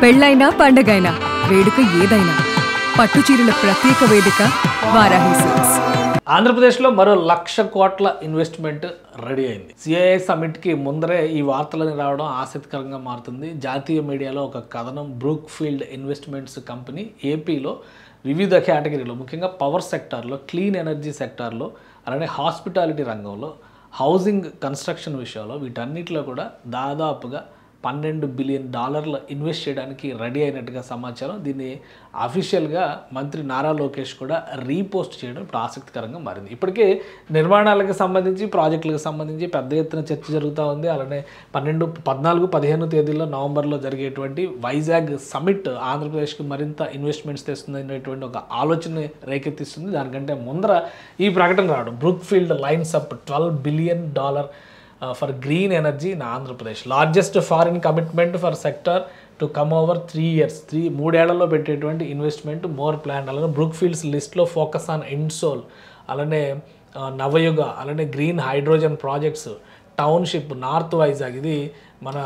పెళ్ళైనా పండగైనా వేడుక ఏదైనా పట్టుచీరల ప్రత్యేక వేదిక వారాహి సిల్క్స్. ఆంధ్రప్రదేశ్లో మరో 1,00,000 కోట్ల ఇన్వెస్ట్మెంట్ రెడీ అయింది. సిఐఐ సమిట్కి ముందరే ఈ వార్తలని రావడం ఆసక్తికరంగా మారుతుంది. జాతీయ మీడియాలో ఒక కథనం, బ్రూక్ ఫీల్డ్ ఇన్వెస్ట్మెంట్స్ కంపెనీ ఏపీలో వివిధ కేటగిరీలో, ముఖ్యంగా పవర్ సెక్టార్లో, క్లీన్ ఎనర్జీ సెక్టార్లో, అలానే హాస్పిటాలిటీ రంగంలో, హౌసింగ్ కన్స్ట్రక్షన్ విషయంలో, వీటన్నిటిలో కూడా దాదాపుగా $12 బిలియన్ ఇన్వెస్ట్ చేయడానికి రెడీ అయినట్టుగా సమాచారం. దీన్ని అఫీషియల్గా మంత్రి నారా లోకేష్ కూడా రీపోస్ట్ చేయడం ఇప్పుడు ఆసక్తికరంగా మారింది. ఇప్పటికే నిర్మాణాలకు సంబంధించి, ప్రాజెక్టులకు సంబంధించి పెద్ద ఎత్తున చర్చ జరుగుతూ ఉంది. అలానే 14, 15 తేదీల్లో నవంబర్లో జరిగేటువంటి వైజాగ్ సమిట్ ఆంధ్రప్రదేశ్కి మరింత ఇన్వెస్ట్మెంట్స్ తెస్తుంది అనేటువంటి ఒక ఆలోచన రేకెత్తిస్తుంది. దానికంటే ముందర ఈ ప్రకటన రావడం, Brookfield lines up $12 billion for green energy in Andhra Pradesh. Largest foreign commitment for sector to come over 3 years. 3 ఏళ్లలో పెట్టేటువంటి ఇన్వెస్ట్మెంట్ మోర్ ప్లాన్. అలానే బ్రూక్ ఫీల్డ్స్ లిస్ట్లో ఫోకస్ ఆన్ ఇన్సోల్, అలానే నవయుగ, అలానే green hydrogen projects, township, north Vizag. ఇది మన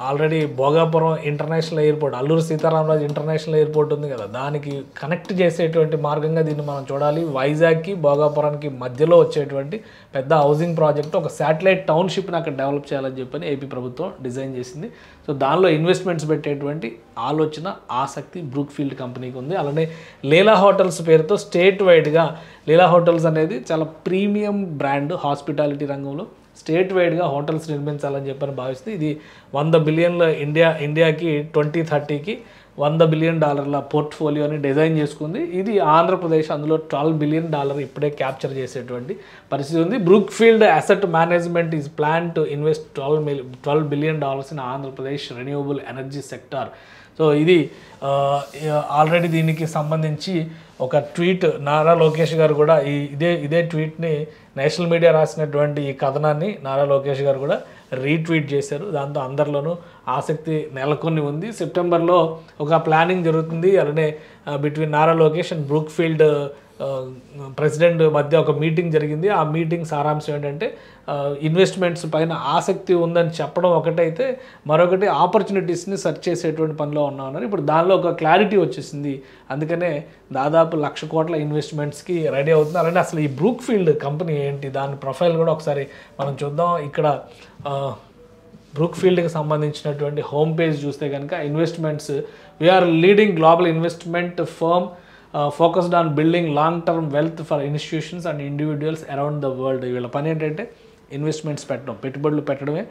already Bhogapuram international airport, Alluri Sitaramaraju international airport ఉంది కదా, దానికి కనెక్ట్ చేసేటువంటి మార్గంగా దీన్ని మనం చూడాలి. వైజాగ్కి, భోగాపురానికి మధ్యలో వచ్చేటువంటి పెద్ద హౌసింగ్ ప్రాజెక్ట్, ఒక శాటిలైట్ టౌన్షిప్ని అక్కడ డెవలప్ చేయాలని చెప్పని ఏపీ ప్రభుత్వం డిజైన్ చేసింది. సో దానిలో ఇన్వెస్ట్మెంట్స్ పెట్టేటువంటి ఆలోచన, ఆసక్తి బ్రూక్ ఫీల్డ్ కంపెనీకి ఉంది. అలానే లీలా హోటల్స్ పేరుతో స్టేట్ వైడ్గా, లీలా హోటల్స్ అనేది చాలా ప్రీమియం బ్రాండ్ హాస్పిటాలిటీ రంగంలో, స్టేట్ వైడ్గా హోటల్స్ నిర్మించాలని చెప్పని భావిస్తే ఇది $100 బిలియన్ ఇండియాకి 2030కి $100 బిలియన్ పోర్ట్ఫోలియోని డిజైన్ చేసుకుంది. ఇది ఆంధ్రప్రదేశ్ అందులో $12 బిలియన్ ఇప్పుడే క్యాప్చర్ చేసేటువంటి పరిస్థితి ఉంది. Brooke field asset management is plan to invest $12 billion in Andhra Pradesh renewable energy sector. So ఇది ఆల్రెడీ దీనికి సంబంధించి ఒక ట్వీట్ నారా లోకేష్ గారు కూడా ఇదే ట్వీట్ని, నేషనల్ మీడియా రాసినటువంటి ఈ కథనాన్ని నారా లోకేష్ గారు కూడా రీట్వీట్ చేశారు. దాంతో అందరిలోనూ ఆసక్తి నెలకొని ఉంది. సెప్టెంబర్లో ఒక ప్లానింగ్ జరుగుతుంది. అలానే between Nara Lokesh and Brookfield president మధ్య ఒక మీటింగ్ జరిగింది. ఆ మీటింగ్ సారాంశం ఏంటంటే, ఇన్వెస్ట్మెంట్స్ పైన ఆసక్తి ఉందని చెప్పడం ఒకటైతే, మరొకటి ఆపర్చునిటీస్ని సెర్చ్ చేసేటువంటి పనిలో ఉన్నామన్నారు. ఇప్పుడు దానిలో ఒక క్లారిటీ వచ్చేసింది. అందుకనే దాదాపు 1,00,000 కోట్ల ఇన్వెస్ట్మెంట్స్కి రెడీ అవుతుంది. అలానే అసలు ఈ బ్రూక్ ఫీల్డ్ కంపెనీ ఏంటి, దాని ప్రొఫైల్ కూడా ఒకసారి మనం చూద్దాం. ఇక్కడ బ్రూక్ ఫీల్డ్కి సంబంధించినటువంటి హోమ్ పేజ్ చూస్తే కనుక, investments, we're leading global investment firm focused on building long term wealth for institutions and individuals around the world. వీళ్ళ పని ఏంటంటే ఇన్వెస్ట్మెంట్స్ పెట్టడం, పెట్టుబడులు పెట్టడమే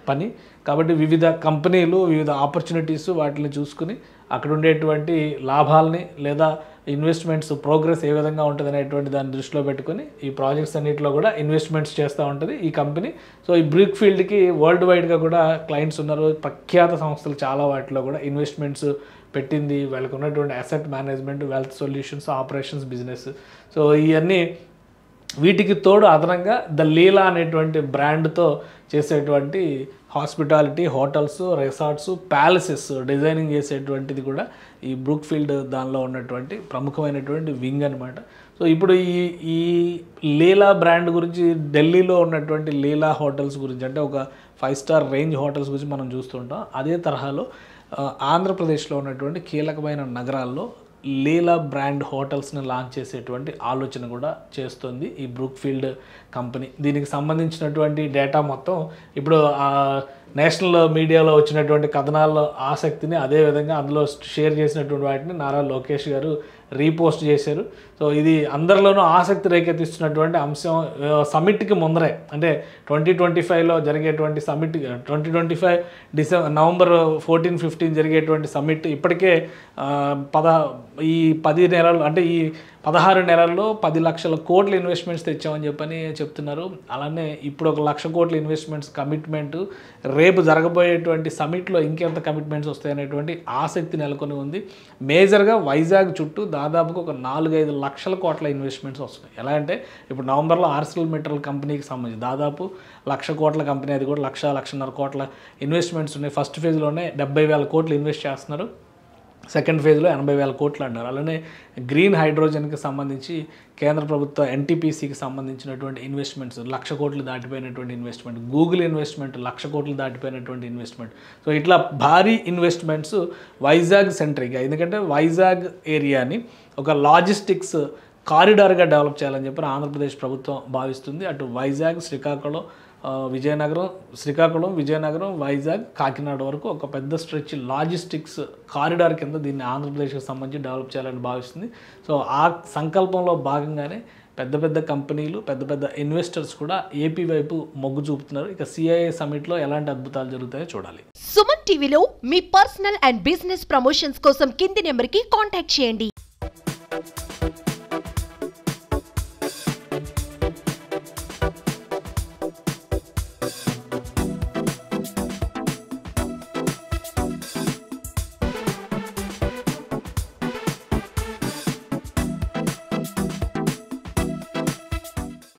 పని. కాబట్టి వివిధ కంపెనీలు, వివిధ ఆపర్చునిటీస్, వాటిని చూసుకుని అక్కడ ఉండేటువంటి లాభాలని లేదా ఇన్వెస్ట్మెంట్స్ ప్రోగ్రెస్ ఏ విధంగా ఉంటుంది అనేటువంటి దాన్ని దృష్టిలో పెట్టుకుని ఈ ప్రాజెక్ట్స్ అన్నింటిలో కూడా ఇన్వెస్ట్మెంట్స్ చేస్తూ ఉంటుంది ఈ కంపెనీ. సో ఈ బ్రూక్ ఫీల్డ్కి వరల్డ్ వైడ్గా కూడా క్లయింట్స్ ఉన్నారు. ప్రఖ్యాత సంస్థలు చాలా వాటిలో కూడా ఇన్వెస్ట్మెంట్స్ పెట్టింది. వాళ్ళకు ఉన్నటువంటి asset management, wealth solutions, operations business. So ఇవన్నీ వీటికి తోడు అదనంగా ద లీలా అనేటువంటి బ్రాండ్తో చేసేటువంటి hospitality, hotels, resorts, palaces designing చేసేటువంటిది కూడా ఈ బ్రూక్ ఫీల్డ్ దానిలో ఉన్నటువంటి ప్రముఖమైనటువంటి వింగ్ అనమాట. సో ఇప్పుడు ఈ లీలా బ్రాండ్ గురించి, ఢిల్లీలో ఉన్నటువంటి లీలా హోటల్స్ గురించి, అంటే ఒక 5 స్టార్ రేంజ్ హోటల్స్ గురించి మనం చూస్తుంటాం. అదే తరహాలో ఆంధ్రప్రదేశ్లో ఉన్నటువంటి కీలకమైన నగరాల్లో లీలా బ్రాండ్ హోటల్స్ని లాంచ్ చేసేటువంటి ఆలోచన కూడా చేస్తుంది ఈ బ్రూక్ ఫీల్డ్ కంపెనీ. దీనికి సంబంధించినటువంటి డేటా మొత్తం ఇప్పుడు నేషనల్ మీడియాలో వచ్చినటువంటి కథనాల్లో ఆసక్తిని, అదేవిధంగా అందులో షేర్ చేసినటువంటి వాటిని నారా లోకేష్ గారు రీపోస్ట్ చేశారు. సో ఇది అందరిలోనూ ఆసక్తి రేకెత్తిస్తున్నటువంటి అంశం. సమిట్కి ముందరే, అంటే 2025లో జరిగేటువంటి సమిట్, 2025 నవంబర్ 14, 15 జరిగేటువంటి సమిట్ ఇప్పటికే ఈ 10 నెలలు, అంటే ఈ 16 నెలల్లో 10 లక్షల కోట్ల ఇన్వెస్ట్మెంట్స్ తెచ్చామని చెప్పని చెప్తున్నారు. అలానే ఇప్పుడు ఒక 1,00,000 కోట్ల ఇన్వెస్ట్మెంట్స్ కమిట్మెంట్, రేపు జరగబోయేటువంటి సమిట్లో ఇంకెంత కమిట్మెంట్స్ వస్తాయనేటువంటి ఆసక్తి నెలకొని ఉంది. మేజర్గా వైజాగ్ చుట్టూ దాదాపుగా ఒక 4-5 లక్షల కోట్ల ఇన్వెస్ట్మెంట్స్ వస్తున్నాయి. ఎలా అంటే ఇప్పుడు నవంబర్లో ఆర్సిఎల్ మెటల్ కంపెనీకి సంబంధించి దాదాపు 1,00,000 కోట్ల కంపెనీ, అది కూడా 1,00,000-1,50,000 కోట్ల ఇన్వెస్ట్మెంట్స్ ఉన్నాయి. ఫస్ట్ ఫేజ్లోనే 70,000 కోట్లు ఇన్వెస్ట్ చేస్తున్నారు. సెకండ్ ఫేజ్లో 80,000 కోట్లు అన్నారు. అలానే గ్రీన్ హైడ్రోజన్కి సంబంధించి కేంద్ర ప్రభుత్వ ఎన్టీపీసీకి సంబంధించినటువంటి ఇన్వెస్ట్మెంట్స్ 1,00,000 కోట్లు దాటిపోయినటువంటి ఇన్వెస్ట్మెంట్, గూగుల్ ఇన్వెస్ట్మెంట్ 1,00,000 కోట్లు దాటిపోయినటువంటి ఇన్వెస్ట్మెంట్. సో ఇట్లా భారీ ఇన్వెస్ట్మెంట్స్ వైజాగ్ సెంట్రిక్గా, ఎందుకంటే వైజాగ్ ఏరియాని ఒక లాజిస్టిక్స్ కారిడార్గా డెవలప్ చేయాలని చెప్పి ఆంధ్రప్రదేశ్ ప్రభుత్వం భావిస్తుంది. అటు వైజాగ్, విజయనగరం, వైజాగ్, కాకినాడ వరకు ఒక పెద్ద స్ట్రెచ్ లాజిస్టిక్స్ కారిడార్ కింద దీన్ని ఆంధ్రప్రదేశ్కి సంబంధించి డెవలప్ చేయాలని భావిస్తుంది. సో ఆ సంకల్పంలో భాగంగానే పెద్ద పెద్ద కంపెనీలు, పెద్ద పెద్ద ఇన్వెస్టర్స్ కూడా ఏపీ వైపు మొగ్గు చూపుతున్నారు. ఇక సిఐఏ సమిట్లో ఎలాంటి అద్భుతాలు జరుగుతాయో చూడాలి. సుమన్ టీవీలో మీ పర్సనల్ అండ్ బిజినెస్ ప్రమోషన్స్ కోసం కింది నెంబర్కి కాంటాక్ట్ చేయండి.